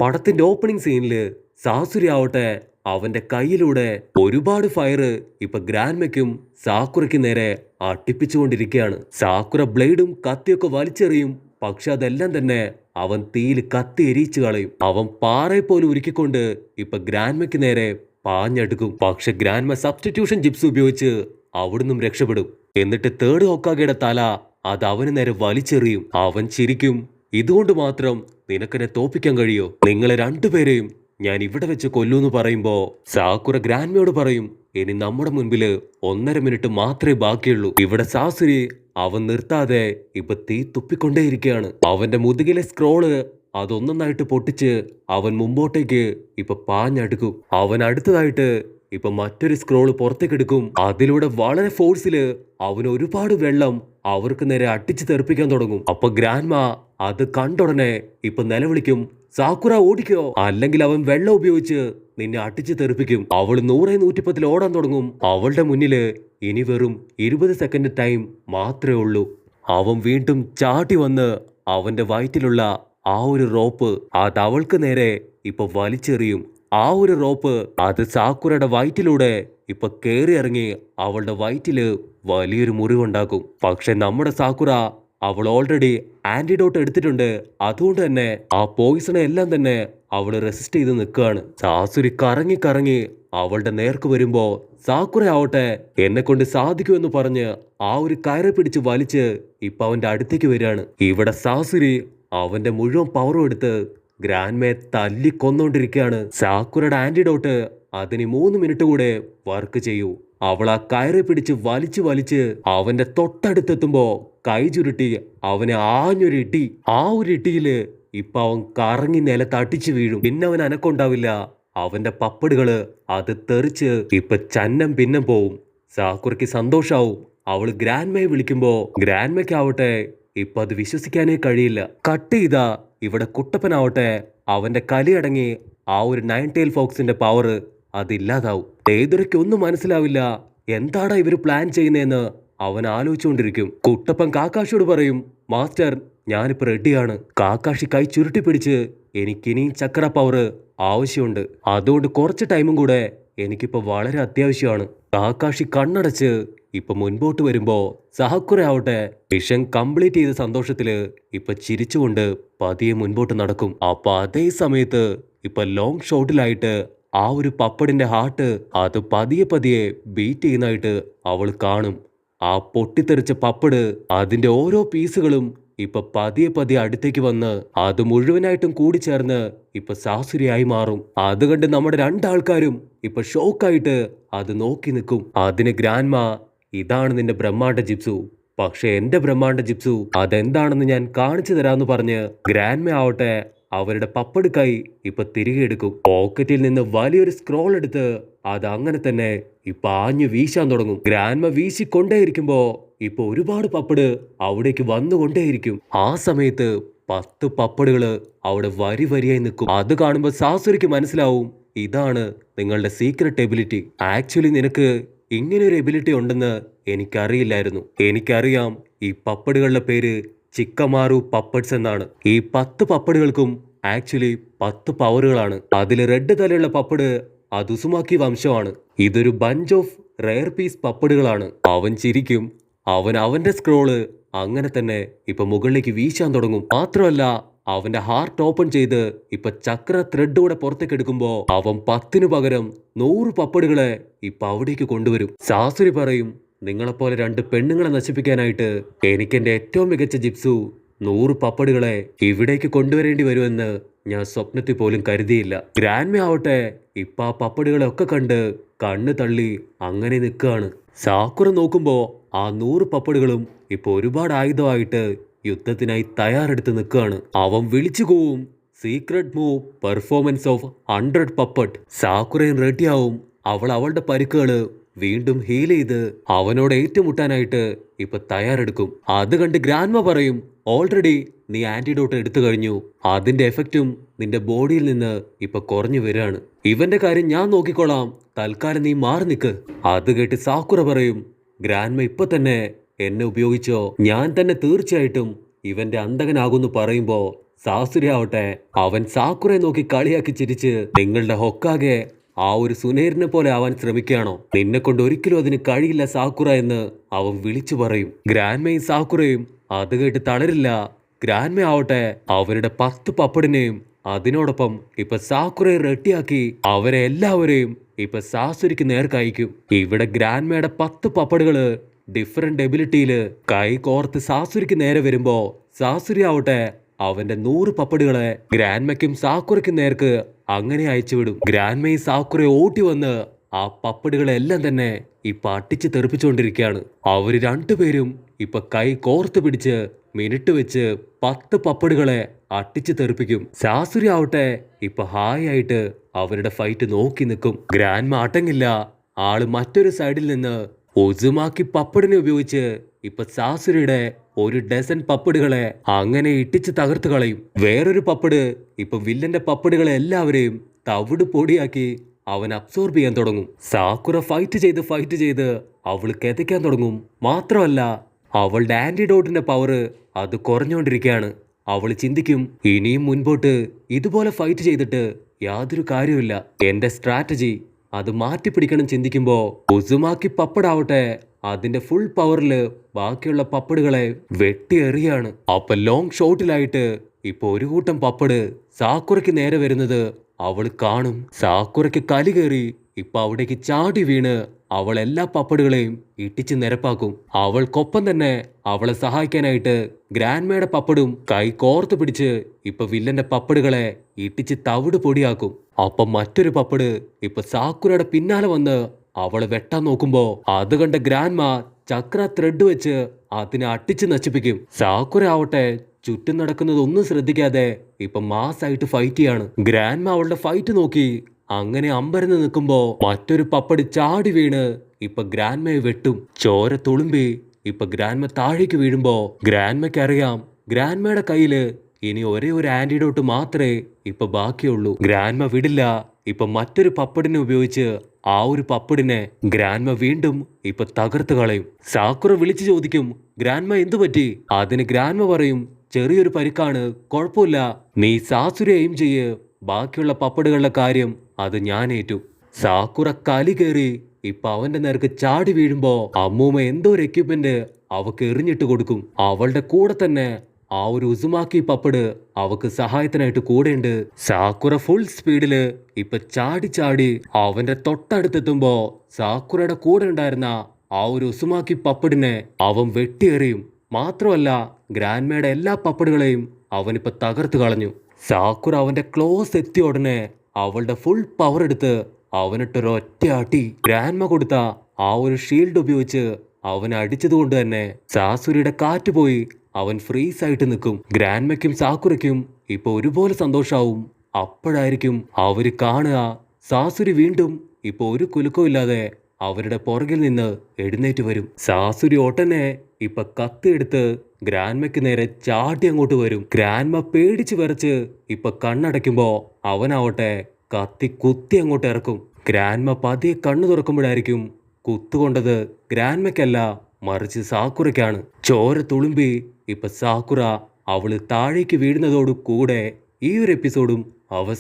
പടത്തിന്റെ ഓപ്പണിംഗ് സീനില് സാസുരി ആവട്ടെ അവന്റെ കയ്യിലൂടെ ഒരുപാട് ഫയർ ഇപ്പൊ ഗ്രാൻമയ്ക്കും സാക്കുറയ്ക്കും നേരെ അട്ടിപ്പിച്ചുകൊണ്ടിരിക്കുകയാണ്. സാക്കുറ ബ്ലേഡും കത്തിയൊക്കെ വലിച്ചെറിയും. പക്ഷെ അതെല്ലാം തന്നെ അവൻ തീയിൽ കത്തി എരിയിച്ചു കളയും. അവൻ പാറയെ പോലും ഉരുക്കിക്കൊണ്ട് ഇപ്പൊ ഗ്രാൻമയ്ക്ക് നേരെ പാഞ്ഞെടുക്കും. പക്ഷെ ഗ്രാൻമ സബ്സ്റ്റിറ്റ്യൂഷൻ ജിപ്സ് ഉപയോഗിച്ച് അവിടുന്നും രക്ഷപ്പെടും. എന്നിട്ട് തേർഡ് ഹോക്കാഗയുടെ തല അത് അവന് നേരെ വലിച്ചെറിയും. അവൻ ചിരിക്കും. ഇതുകൊണ്ട് മാത്രം നിനക്കെന്നെ തോപ്പിക്കാൻ കഴിയോ? നിങ്ങളെ രണ്ടുപേരെയും ഞാൻ ഇവിടെ വെച്ച് കൊല്ലൂന്ന് പറയുമ്പോ സാക്കുറ ഗ്രാൻമയോട് പറയും, ഇനി നമ്മുടെ മുൻപില് 1.5 മിനിറ്റ് മാത്രമേ ബാക്കിയുള്ളൂ. ഇവിടെ സാസുരി അവൻ നിർത്താതെ ഇപ്പൊ തീ തുപ്പിക്കൊണ്ടേയിരിക്കുകയാണ്. അവന്റെ മുതുകിലെ സ്ക്രോള് അതൊന്നായിട്ട് പൊട്ടിച്ച് അവൻ മുമ്പോട്ടേക്ക് ഇപ്പൊ പാഞ്ഞടുക്കും. അവൻ അടുത്തതായിട്ട് ഇപ്പൊ മറ്റൊരു സ്ക്രോള് പുറത്തേക്ക് എടുക്കും. അതിലൂടെ വളരെ ഫോഴ്സില് അവന് ഒരുപാട് വെള്ളം അവർക്ക് നേരെ അടിച്ചു തെറിപ്പിക്കാൻ തുടങ്ങും. അപ്പൊ ഗ്രാൻമ അത് കണ്ടുടനെ ഇപ്പൊ നിലവിളിക്കും, സാക്കുറ ഓടിക്കോ, അല്ലെങ്കിൽ അവൻ വെള്ളം ഉപയോഗിച്ച് നിന്നെ അടിച്ചു തെറിപ്പിക്കും. അവൾ 100-110 ഓടാൻ തുടങ്ങും. അവളുടെ മുന്നില് ഇനി വെറും 20 സെക്കൻഡ് ടൈം മാത്രമേ ഉള്ളൂ. അവൻ വീണ്ടും ചാട്ടി വന്ന് അവന്റെ വയറ്റിലുള്ള ആ ഒരു റോപ്പ് അത് അവൾക്ക് നേരെ ഇപ്പൊ വലിച്ചെറിയും. ആ ഒരു റോപ്പ് അത് സാക്കുറയുടെ വയറ്റിലൂടെ ഇപ്പൊ കേറി ഇറങ്ങി അവളുടെ വയറ്റില് വലിയൊരു മുറിവുണ്ടാക്കും. പക്ഷെ നമ്മുടെ സാക്കുറ അവൾ ഓൾറെഡി ആന്റിഡോട്ട് എടുത്തിട്ടുണ്ട്. അതുകൊണ്ട് തന്നെ ആ പോയിസണെ എല്ലാം തന്നെ അവള് റെസിസ്റ്റ് ചെയ്ത് നിൽക്കുകയാണ്. സാസുരി കറങ്ങി കറങ്ങി അവളുടെ നേർക്ക് വരുമ്പോ സാക്കുറ ആവട്ടെ എന്നെ കൊണ്ട് സാധിക്കുമെന്ന് പറഞ്ഞ് ആ ഒരു കയറെ പിടിച്ച് വലിച്ച് ഇപ്പൊ അവന്റെ അടുത്തേക്ക് വരികയാണ്. ഇവിടെ സാസുരി അവന്റെ മുഴുവൻ പവറും എടുത്ത് ഗ്രാൻമയെ തല്ലിക്കൊന്നോണ്ടിരിക്കുകയാണ്. സാക്കുറയുടെ ആന്റിഡോട്ട് അതിന് 3 മിനിറ്റ് കൂടെ വർക്ക് ചെയ്യൂ. അവൾ ആ കയറി പിടിച്ച് വലിച്ച് വലിച്ച് അവന്റെ തൊട്ടടുത്തെത്തുമ്പോ കൈ ചുരുട്ടി അവനെ ആഞ്ഞൊരു ഇട്ടി. ആ ഒരു ഇട്ടിയില് ഇപ്പൊ അവൻ കറങ്ങി നിലത്തടിച്ചു വീഴും. പിന്നെ അവൻ അനക്കൊണ്ടാവില്ല. അവന്റെ പപ്പടുകള് അത് തെറിച്ച് ഇപ്പൊ ചന്നം പിന്നം പോവും. സാക്കുറയ്ക്ക് സന്തോഷാവും. അവള് ഗ്രാൻമയെ വിളിക്കുമ്പോ ഗ്രാൻമയ്ക്കാവട്ടെ ഇപ്പൊ അത് വിശ്വസിക്കാനേ കഴിയില്ല. കട്ട് ചെയ്താ ഇവിടെ കുട്ടപ്പനാവട്ടെ അവന്റെ കലിയടങ്ങി ആ ഒരു 9 ടൈൽ ഫോക്സിന്റെ പവർ അതില്ലാതാവും. ഏതൊരയ്ക്ക് ഒന്നും മനസ്സിലാവില്ല. എന്താടാ ഇവര് പ്ലാൻ ചെയ്യുന്നതെന്ന് അവൻ ആലോചിച്ചുകൊണ്ടിരിക്കും. കുട്ടപ്പൻ കാക്കാഷിയോട് പറയും, മാസ്റ്റർ ഞാനിപ്പോ റെഡിയാണ്. കാക്കാഷി കൈ ചുരുട്ടി പിടിച്ച് എനിക്കിനിയും ചക്ര പവർ ആവശ്യമുണ്ട്. അതുകൊണ്ട് കുറച്ച് ടൈമും കൂടെ എനിക്കിപ്പോ വളരെ അത്യാവശ്യമാണ്. കാക്കാഷി കണ്ണടച്ച് ഇപ്പൊ മുൻപോട്ട് വരുമ്പോ സാക്കുറ ആവട്ടെ മിഷൻ കംപ്ലീറ്റ് ചെയ്ത സന്തോഷത്തില് ഇപ്പൊ ചിരിച്ചുകൊണ്ട് പതിയെ മുൻപോട്ട് നടക്കും. അപ്പൊ അതേ സമയത്ത് ഇപ്പൊ ലോങ് ഷോട്ടിലായിട്ട് ആ ഒരു പപ്പടിന്റെ ഹാർട്ട് അത് പതിയെ പതിയെ ബീറ്റ് ചെയ്യുന്നതായിട്ട് അവൾ കാണും. ആ പൊട്ടിത്തെറിച്ച പപ്പട് അതിന്റെ ഓരോ പീസുകളും ഇപ്പൊ പതിയെ പതിയെ അടുത്തേക്ക് വന്ന് അത് മുഴുവനായിട്ടും കൂടിച്ചേർന്ന് ഇപ്പൊ സാസുരിയായി മാറും. അത് കണ്ട് നമ്മുടെ രണ്ടാൾക്കാരും ഇപ്പൊ ഷോക്കായിട്ട് അത് നോക്കി നിൽക്കും. അതിന് ഗ്രാൻമ, ഇതാണ് നിന്റെ ബ്രഹ്മാണ്ഡ ജിപ്സു. പക്ഷെ എന്റെ ബ്രഹ്മാണ്ഡ ജിപ്സു അതെന്താണെന്ന് ഞാൻ കാണിച്ചു തരാന്ന് പറഞ്ഞ് ഗ്രാൻമ ആവട്ടെ അവരുടെ പപ്പട് കൈ ഇപ്പൊ തിരികെ എടുക്കും. പോക്കറ്റിൽ നിന്ന് വലിയൊരു സ്ക്രോൾ എടുത്ത് അത് അങ്ങനെ തന്നെ ഇപ്പൊ ആഞ്ഞു വീശാൻ തുടങ്ങും. ഗ്രാൻമ വീശിക്കൊണ്ടേയിരിക്കുമ്പോ ഇപ്പൊ ഒരുപാട് പപ്പട് അവിടേക്ക് വന്നുകൊണ്ടേയിരിക്കും. ആ സമയത്ത് 10 പപ്പടുകള് അവിടെ വരി വരിയായി നിൽക്കും. അത് കാണുമ്പോൾ സാസുരിക്ക് മനസ്സിലാവും, ഇതാണ് നിങ്ങളുടെ സീക്രട്ട് എബിലിറ്റി. ആക്ച്വലി നിനക്ക് ഇങ്ങനൊരു എബിലിറ്റി ഉണ്ടെന്ന് എനിക്കറിയില്ലായിരുന്നു. എനിക്കറിയാം ഈ പപ്പടുകളുടെ പേര് ചിക്കമാറു പപ്പഡ്സ് എന്നാണ്. ഈ 10 പപ്പടുകൾക്കും ആക്ച്വലി 10 പവറുകളാണ്. അതിൽ റെഡ് തലയുള്ള പപ്പട് അത് ഉസുമാക്കി വംശമാണ്. ഇതൊരു ബഞ്ച് ഓഫ് റെയർ പീസ് പപ്പടുകളാണ്. അവൻ ചിരിക്കും. അവൻ അവന്റെ സ്ക്രോള് അങ്ങനെ തന്നെ ഇപ്പൊ മുകളിലേക്ക് വീശാൻ തുടങ്ങും. മാത്രമല്ല അവന്റെ ഹാർട്ട് ഓപ്പൺ ചെയ്ത് ഇപ്പൊ ചക്ര ത്രെഡ് കൂടെ പുറത്തേക്ക് എടുക്കുമ്പോ അവൻ 10 പകരം 100 പപ്പടുകളെ ഇപ്പൊ അവിടേക്ക് കൊണ്ടുവരും. സാസുരി പറയും, നിങ്ങളെപ്പോലെ 2 പെണ്ണുങ്ങളെ നശിപ്പിക്കാനായിട്ട് എനിക്ക് എന്റെ ഏറ്റവും മികച്ച ജിപ്സു 100 പപ്പടുകളെ ഇവിടേക്ക് കൊണ്ടുവരേണ്ടി വരുമെന്ന് ഞാൻ സ്വപ്നത്തിൽ പോലും കരുതിയില്ല. ഗ്രാൻമ ആവട്ടെ ഇപ്പൊ ആ പപ്പടുകളെ ഒക്കെ കണ്ട് കണ്ണ് തള്ളി അങ്ങനെ നിൽക്കുകയാണ്. സാക്കുറ നോക്കുമ്പോ ആ 100 പപ്പടുകളും ഇപ്പൊ ഒരുപാട് ആയുധമായിട്ട് യുദ്ധത്തിനായി തയ്യാറെടുത്ത് നിൽക്കുകയാണ്. അവൻ വിളിച്ചു പോവും, സീക്രട്ട് മൂവ് പെർഫോമൻസ് ഓഫ് 100 പപ്പട്ട്. സാക്കുറയും റെഡിയാവും. അവൾ അവളുടെ പരിക്കുകള് വീണ്ടും ഹീൽ ചെയ്ത് അവനോട് ഏറ്റുമുട്ടാനായിട്ട് ഇപ്പൊ തയ്യാറെടുക്കും. അത് കണ്ട് ഗ്രാൻമ പറയും, ഓൾറെഡി നീ ആന്റിഡോട്ട് എടുത്തു കഴിഞ്ഞു. അതിന്റെ എഫക്റ്റും നിന്റെ ബോഡിയിൽ നിന്ന് ഇപ്പൊ കുറഞ്ഞു വരികയാണ്. ഇവന്റെ കാര്യം ഞാൻ നോക്കിക്കോളാം, തൽക്കാലം നീ മാറി നിൽക്ക്. അത് കേട്ട് സാക്കുറ പറയും, ഗ്രാൻമ ഇപ്പൊ തന്നെ എന്നെ ഉപയോഗിച്ചോ, ഞാൻ തന്നെ തീർച്ചയായിട്ടും ഇവന്റെ അന്തകനാകുന്നു പറയുമ്പോ സാസുരി ആവട്ടെ അവൻ സാക്കുറെ നോക്കി കളിയാക്കി ചിരിച്ച് നിങ്ങളുടെ ഹൊക്കാകെ ആ ഒരു സുനേരിനെ പോലെ ആവാൻ ശ്രമിക്കുകയാണോ? നിന്നെ കൊണ്ട് ഒരിക്കലും അതിന് കഴിയില്ല സാക്കുറ എന്ന് അവൻ വിളിച്ചു പറയും. ഗ്രാൻമയും സാക്കുറയും അത് കേട്ട് തളരില്ല. ഗ്രാൻമ ആവട്ടെ അവരുടെ 10 പപ്പടിനെയും അതിനോടൊപ്പം ഇപ്പൊ സാക്കുറയെ റെട്ടിയാക്കി അവരെ എല്ലാവരെയും ഇപ്പൊ സാസുരിക്ക് നേർക്കയക്കും. ഇവിടെ ഗ്രാൻമയുടെ 10 പപ്പടുകള് ഡിഫറെന്റ് എബിലിറ്റിയില് കൈ കോർത്ത് സാസുരിക്ക് നേരെ വരുമ്പോ സാസുരി ആവട്ടെ അവന്റെ 100 പപ്പടുകളെ ഗ്രാൻമയ്ക്കും സാക്കുറയ്ക്കും നേർക്ക് അങ്ങനെ അയച്ചുവിടും. ഗ്രാൻമയും സാക്കുറയെ ഓട്ടി വന്ന് ആ പപ്പടുകളെല്ലാം തന്നെ ഇപ്പൊ അട്ടിച്ച് തെറിപ്പിച്ചുകൊണ്ടിരിക്കുകയാണ്. അവര് രണ്ടുപേരും ഇപ്പൊ കൈ കോർത്ത് പിടിച്ച് മിനിറ്റ് വെച്ച് 10 പപ്പടുകളെ അട്ടിച്ച് തെറിപ്പിക്കും. സാസുരി ആവട്ടെ ഇപ്പൊ ഹായ് ആയിട്ട് അവരുടെ ഫൈറ്റ് നോക്കി നിൽക്കും. ഗ്രാൻമ അടങ്ങില്ല. ആള് മറ്റൊരു സൈഡിൽ നിന്ന് ഉസുമാക്കി പപ്പടിനെ ഉപയോഗിച്ച് ഇപ്പൊ സാസുരിയുടെ 1 ഡസൻ പപ്പടുകളെ അങ്ങനെ ഇട്ടിച്ച് തകർത്ത് കളയും. വേറൊരു പപ്പട് ഇപ്പൊ വില്ലന്റെ പപ്പടുകളെ എല്ലാവരെയും തവിട് പൊടിയാക്കി അവൻ അബ്സോർബ് ചെയ്യാൻ തുടങ്ങും. സാക്കുറ ഫൈറ്റ് ചെയ്ത് അവള് കിതയ്ക്കാൻ തുടങ്ങും. മാത്രമല്ല അവളുടെ ആന്റിഡോട്ടിന്റെ പവർ അത് കുറഞ്ഞുകൊണ്ടിരിക്കുകയാണ്. അവൾ ചിന്തിക്കും ഇനിയും മുൻപോട്ട് ഇതുപോലെ ഫൈറ്റ് ചെയ്തിട്ട് യാതൊരു കാര്യമില്ല. എന്റെ സ്ട്രാറ്റജി അത് മാറ്റിപ്പിടിക്കണം ചിന്തിക്കുമ്പോ ഉസുമാക്കി പപ്പടാവട്ടെ അതിന്റെ ഫുൾ പവറില് ബാക്കിയുള്ള പപ്പടുകളെ വെട്ടിയെറിയാണ്. അപ്പൊ ലോങ് ഷോട്ടിലായിട്ട് ഇപ്പൊ ഒരു കൂട്ടം പപ്പട് സാക്കുറയ്ക്ക് നേരെ വരുന്നത് അവൾ കാണും. സാക്കുറയ്ക്ക് കലി കയറി ഇപ്പൊ അവിടേക്ക് ചാടി വീണ് അവൾ എല്ലാ പപ്പടുകളെയും ഇട്ടിച്ച് നിരപ്പാക്കും. അവൾക്കൊപ്പം തന്നെ അവളെ സഹായിക്കാനായിട്ട് ഗ്രാൻമയുടെ പപ്പടും കൈ കോർത്ത് പിടിച്ച് ഇപ്പൊ വില്ലന്റെ പപ്പടുകളെ ഇട്ടിച്ച് തവിട് പൊടിയാക്കും. അപ്പൊ മറ്റൊരു പപ്പട് ഇപ്പൊ സാക്കുറയുടെ പിന്നാലെ വന്ന് അവളെ വെട്ടാൻ നോക്കുമ്പോ അത് കണ്ട ഗ്രാൻമ ചക്ര ത്രെഡ് വെച്ച് അതിനെ അട്ടിച്ച് നശിപ്പിക്കും. സാക്കുറ ആവട്ടെ ചുറ്റും നടക്കുന്നത് ഒന്നും ശ്രദ്ധിക്കാതെ ഇപ്പൊ മാസായിട്ട് ഫൈറ്റ് ചെയ്യാണ്. ഗ്രാൻമ അവളുടെ ഫൈറ്റ് നോക്കി അങ്ങനെ അമ്പരന്ന് നിൽക്കുമ്പോ മറ്റൊരു പപ്പടി ചാടി വീണ് ഇപ്പൊ ഗ്രാൻമയെ വെട്ടും. ചോര തുളുമ്പി ഇപ്പൊ ഗ്രാൻമ താഴേക്ക് വീഴുമ്പോ ഗ്രാൻമയ്ക്ക് അറിയാം ഗ്രാൻമയുടെ കയ്യില് ഇനി ഒരേ ഒരു ആന്റിഡോട്ട് മാത്രമേ ഇപ്പൊ ബാക്കിയുള്ളൂ. ഗ്രാൻമ വിടില്ല. ഇപ്പൊ മറ്റൊരു പപ്പടിനെ ഉപയോഗിച്ച് ആ ഒരു പപ്പടിനെ ഗ്രാൻമ വീണ്ടും ഇപ്പൊ തകർത്ത് കളയും. സാക്കുറ വിളിച്ചു ചോദിക്കും ഗ്രാൻമ എന്തു പറ്റി? അതിന് ഗ്രാൻമ പറയും ചെറിയൊരു പരിക്കാണ്, കുഴപ്പമില്ല, നീ സാസുരെ എയിം ചെയ്യ്, ബാക്കിയുള്ള പപ്പടുകളുടെ കാര്യം അത് ഞാൻ ഏറ്റു. സാക്കുറ കലി കയറി ഇപ്പൊ അവന്റെ നേർക്ക് ചാടി വീഴുമ്പോ അമ്മൂമ്മ എന്തോ ഒരു എക്യുപ്മെന്റ് അവക്ക് എറിഞ്ഞിട്ട് കൊടുക്കും. അവളുടെ കൂടെ തന്നെ ആ ഒരു ഉസുമാക്കി പപ്പട് അവക്ക് സഹായത്തിനായിട്ട് കൂടെയുണ്ട്. സാക്കുറ ഫുൾ സ്പീഡില് ഇപ്പൊ ചാടി അവന്റെ തൊട്ടടുത്തെത്തുമ്പോ സാക്കുറയുടെ കൂടെ ഉണ്ടായിരുന്ന ആ ഒരു ഉസുമാക്കി പപ്പടിനെ അവൻ വെട്ടിയെറിയും. മാത്രമല്ല ഗ്രാൻമയുടെ എല്ലാ പപ്പടുകളെയും അവനിപ്പോ തകർത്ത് കളഞ്ഞു. സാക്കുറ അവന്റെ ക്ലോസ് എത്തിയ ഉടനെ അവളുടെ ഫുൾ പവർ എടുത്ത് അവനിട്ടൊരൊറ്റയാട്ടി. ഗ്രാൻമ കൊടുത്ത ആ ഒരു ഷീൽഡ് ഉപയോഗിച്ച് അവനെ അടിച്ചതുകൊണ്ട് തന്നെ സാസുരിയുടെ കാറ്റ് പോയി അവൻ ഫ്രീസ് ആയിട്ട് നിൽക്കും. ഗ്രാൻമയ്ക്കും സാക്കുറയ്ക്കും ഇപ്പൊ ഒരുപോലെ സന്തോഷാവും. അപ്പോഴായിരിക്കും അവര് കാണുക സാസുരി വീണ്ടും ഇപ്പൊ ഒരു കുലുക്കവും ഇല്ലാതെ അവരുടെ പുറകിൽ നിന്ന് എഴുന്നേറ്റ് വരും. സാസുരി ഒട്ടനെ ഇപ്പൊ കത്തിയെടുത്ത് ഗ്രാൻമയ്ക്ക് നേരെ ചാടി അങ്ങോട്ട് വരും. ഗ്രാൻമ പേടിച്ച് വിറച്ച് ഇപ്പൊ കണ്ണടയ്ക്കുമ്പോ അവനാവട്ടെ കത്തി കുത്തി അങ്ങോട്ട് ഇറക്കും. ഗ്രാൻമ പതിയെ കണ്ണു തുറക്കുമ്പോഴായിരിക്കും കുത്തുകൊണ്ടത് ഗ്രാൻമയ്ക്കല്ല മറിച്ച് സാക്കുറയ്ക്കാണ്. ചോര തുളുമ്പി ഇപ്പൊ സാക്കുറ അവള് താഴേക്ക് വീഴുന്നതോടു കൂടെ ഈ ഒരു എപ്പിസോഡും